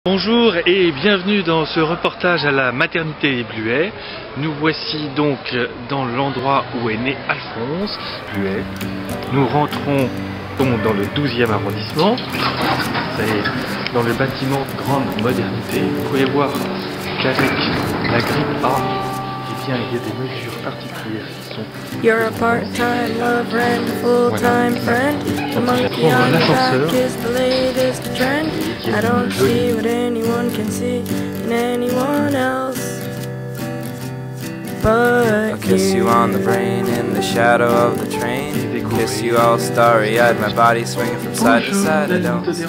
Bonjour et bienvenue dans ce reportage à la maternité Bluet. Nous voici donc dans l'endroit où est né Alphonse Bluet. Nous rentrons donc dans le 12e arrondissement. C'est dans le bâtiment Grande Modernité. Vous pouvez voir qu'avec la grippe A, eh bien, il y a des mesures particulières qui sont... You're a part-time lover and a full-time friend. The monkey on your back is the latest trend. I don't see what anyone can see in anyone else but I'll kiss you on the brain in the shadow of the train. Kiss you all starry-eyed, my body swinging from side to side. I don't see.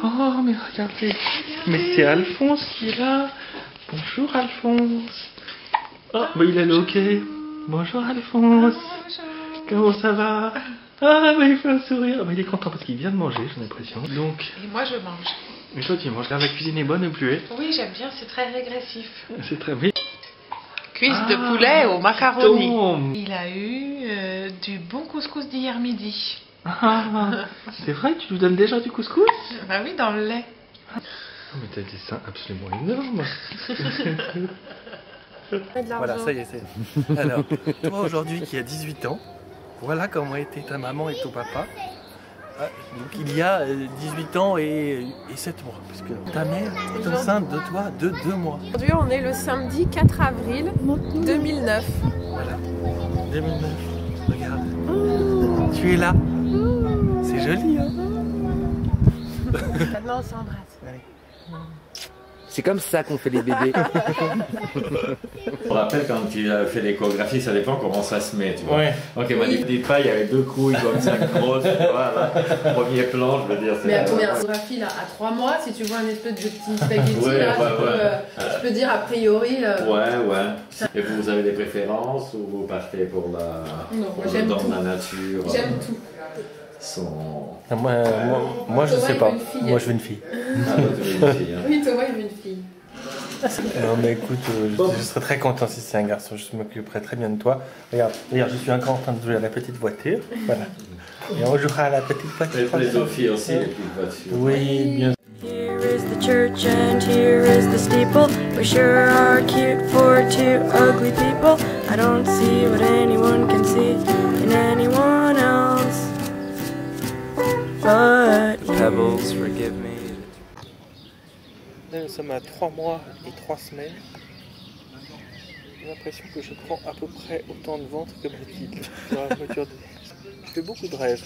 Oh, mais regardez, mais c'est Alphonse qui est là. Bonjour Alphonse. Oh, bah il a le hockey. Bonjour Alphonse. Comment ça va? Ah, mais il fait un sourire. Bah, il est content parce qu'il vient de manger, j'ai l'impression. Donc. Et moi je mange. Mais toi tu manges. La cuisine est bonne, Bluet. Oui, j'aime bien, c'est très régressif. C'est très bien. Cuisse de poulet au macaroni. Tom. Il a eu du bon couscous d'hier midi. Ah, c'est vrai, tu nous donnes déjà du couscous? Bah oui, dans le lait. Oh, mais t'as des seins absolument énormes. Voilà, ça y est, c'est. Alors, toi aujourd'hui qui as 18 ans, voilà comment était ta maman et ton papa. Donc il y a 18 ans et 7 mois, parce que ta mère est enceinte de toi de 2 mois. Aujourd'hui, on est le samedi 4 avril 2009. Voilà, 2009, regarde. Tu es là. C'est joli, hein. Maintenant, on s'embrasse. Allez. C'est comme ça qu'on fait les bébés. Je me rappelle quand tu as fait l'échographie, ça dépend comment ça se met, tu vois. Ouais. Donc il m'a dit, dis pas, il y avait 2 couilles comme ça grosses, voilà. Premier plan, je veux dire. Mais à combien d'échographie là? À 3 mois, si tu vois un espèce de petit spaghetti Ouais, là, ouais, tu peux dire a priori. Ouais. Et vous avez des préférences ou vous partez pour la. Non, pour j'aime dans tout. la nature? J'aime tout. Moi je Thomas, sais il pas. veut une fille. Moi je veux une fille. Ah, toi, tu veux une fille, hein. Oui, Thomas, il veut une fille. Non mais écoute, je serais très content si c'est un garçon, je m'occuperai très bien de toi. Regarde, je suis encore en train de jouer à la petite voiture. Voilà. Et on jouera à la petite voiture. Les autres filles aussi, les petites voitures. Oui, bien sûr. here is the church and here is the steeple. We sure are cute for two ugly people. I don't see what anyone can see in anyone else but you. Pebbles, forgive me. Là, nous sommes à 3 mois et 3 semaines. J'ai l'impression que je prends à peu près autant de ventre que Mathilde. Dans la voiture Je fais beaucoup de rêves.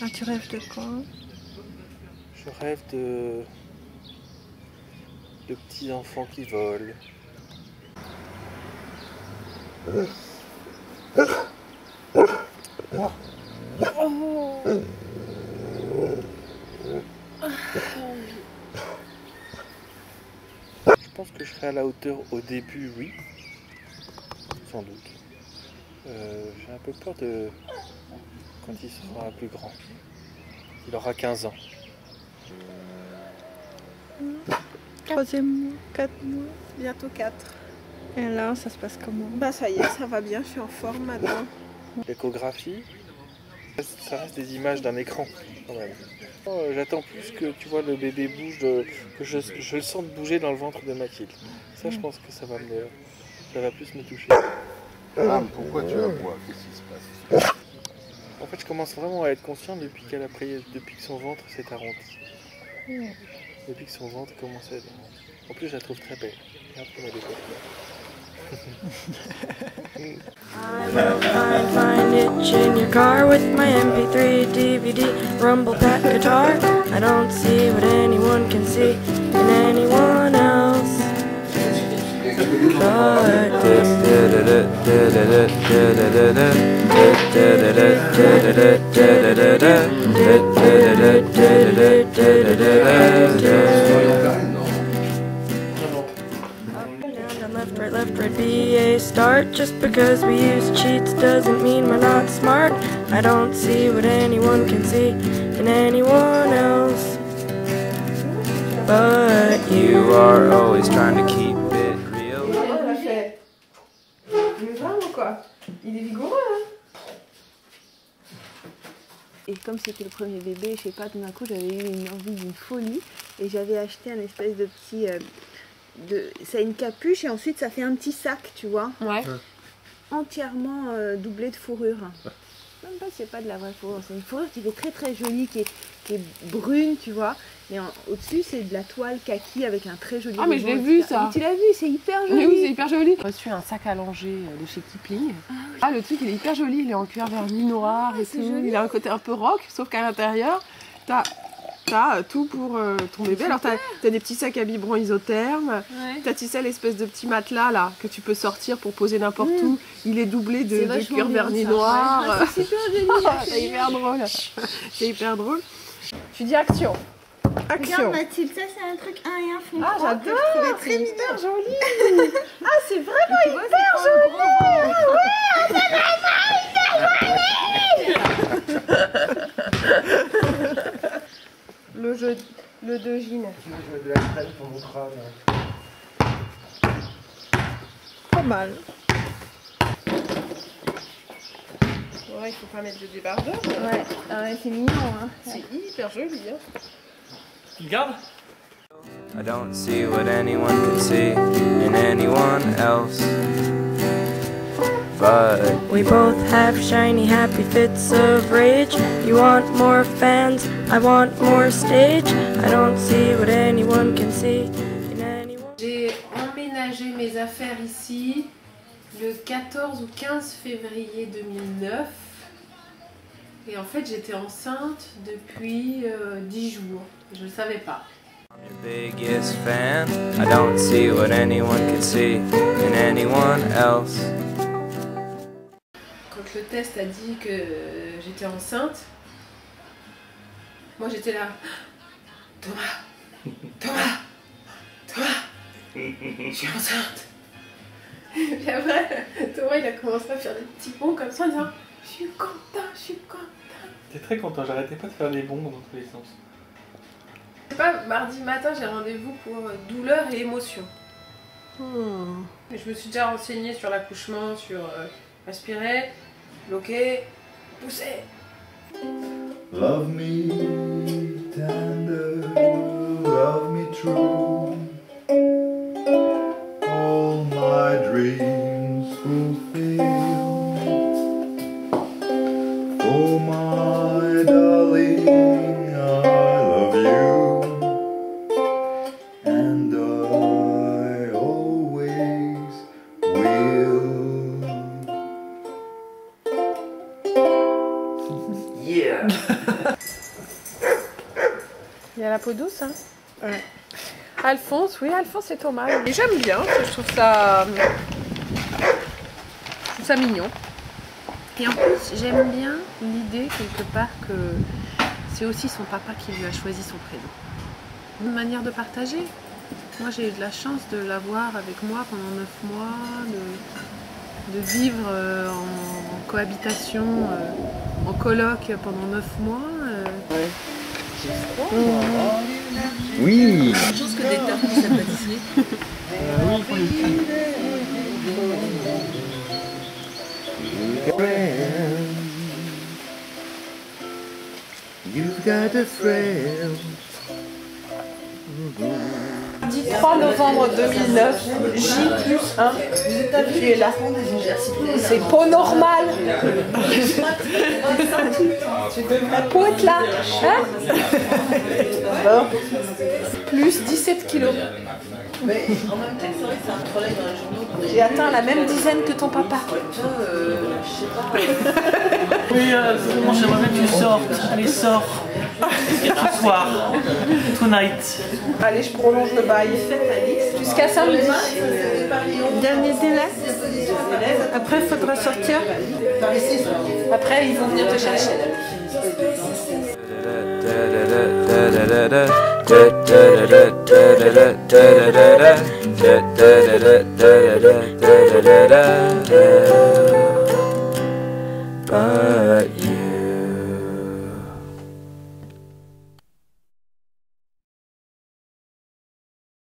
Ah, tu rêves de quoi? Je rêve de petits enfants qui volent. Je pense que je serai à la hauteur au début, oui. Sans doute. J'ai un peu peur de quand il sera plus grand. Il aura 15 ans. 3e mois, 4 mois, bientôt 4. Et là, ça se passe comment? Bah ça y est, ça va bien, je suis en forme maintenant. L'échographie, ça reste des images d'un écran quand même. J'attends plus que tu vois le bébé bouge, que je le sente bouger dans le ventre de Mathilde. Ça, je pense que ça va plus me toucher. Pourquoi tu aboies? Qu'est-ce qui se passe? En fait, je commence vraiment à être conscient depuis que son ventre s'est arrondi. Depuis que son ventre commence à être arrondi. En plus, je la trouve très belle. Regarde comme elle est belle. Find itch in your car with my MP3 DVD rumble pack guitar. I don't see what anyone can see in anyone else but Left, right, be a start. Just because we use cheats doesn't mean we're not smart. I don't see what anyone can see in anyone else but You are always trying to keep it real. Il est vraiment quoi? Il est vigoureux, hein? Et comme c'était le premier bébé, je sais pas, tout d'un coup j'avais eu une envie d'une folie et j'avais acheté un espèce de petit... ça a une capuche et ensuite ça fait un petit sac, tu vois. Ouais. Entièrement doublé de fourrure. Même pas si c'est pas de la vraie fourrure, c'est une fourrure qui est très très jolie, qui est brune, tu vois. Mais au-dessus c'est de la toile kaki avec un très joli... Ah mais je l'ai vu ça. Mais tu l'as vu, c'est hyper joli. Oui, c'est hyper joli. J'ai reçu un sac à langer de chez Kipling. Ah, le truc il est hyper joli, il est en cuir vernis noir et tout. joli. Il a un côté un peu rock, sauf qu'à l'intérieur, t'as tout pour ton bébé. Alors t'as des petits sacs à biberon isothermes, t'as tu sais l'espèce de petit matelas là que tu peux sortir pour poser n'importe où. Il est doublé de cuir vernis noir. C'est super joli. C'est hyper drôle. C'est hyper drôle. Tu dis action. Action. Regarde Mathilde, ça c'est un truc 1 et 1 font Ah 3 j'adore, que je trouvais très hyper mignon. joli. Ah c'est vraiment hyper joli. Le jeu de Gine. De la crème pour mon crâne. Pas mal. Ouais, il faut pas mettre de débardeur. Ouais, c'est mignon. Hein. C'est hyper joli. Hein. Tu le gardes? I don't see what anyone can see in anyone else. But We both have shiny, happy fits of rage. You want more fans, I want more stage. I don't see what anyone can see in anyone. J'ai emménagé mes affaires ici le 14 ou 15 février 2009. Et en fait, j'étais enceinte depuis 10 jours. Je ne le savais pas. I'm your biggest fan. I don't see what anyone can see in anyone else. Quand le test a dit que j'étais enceinte, moi j'étais là. Thomas, je suis enceinte. Et après, Thomas il a commencé à faire des petits bonds comme ça en disant je suis content, je suis content. J'étais très content, j'arrêtais pas de faire des bonds dans tous les sens. Je sais pas, mardi matin j'ai rendez-vous pour douleur et émotion. Et je me suis déjà renseignée sur l'accouchement, sur respirer, bloquer, pousser. Love me tender, love me true. All my dreams fulfill. Oh my darling, I love you. And I always will. Yeah. Il y a la peau douce, hein. Ouais. Alphonse, oui, Alphonse et Thomas. Et j'aime bien, je trouve ça mignon. Et en plus, j'aime bien l'idée quelque part que c'est aussi son papa qui lui a choisi son prénom. Une manière de partager. Moi, j'ai eu de la chance de l'avoir avec moi pendant 9 mois, de vivre en cohabitation, en coloc pendant 9 mois. Oui. Je pense que des tartes qui s'appellent pâtisserie. You've got a friend. Mardi 3 novembre 2009, J+1, tu es là. C'est peau normale. La peau est là. Hein? Bon. Plus 17 kilos. Mais en même temps, c'est vrai que c'est un problème dans les journaux. J'ai atteint la même dizaine que ton papa. Je sais pas. Oui, moi j'aimerais bien que tu sortes. Allez, sors. Ce soir. Tonight. Allez, je prolonge le bail. Jusqu'à samedi. Dernier délai. Après, il faudra sortir. Après, ils vont venir te chercher. But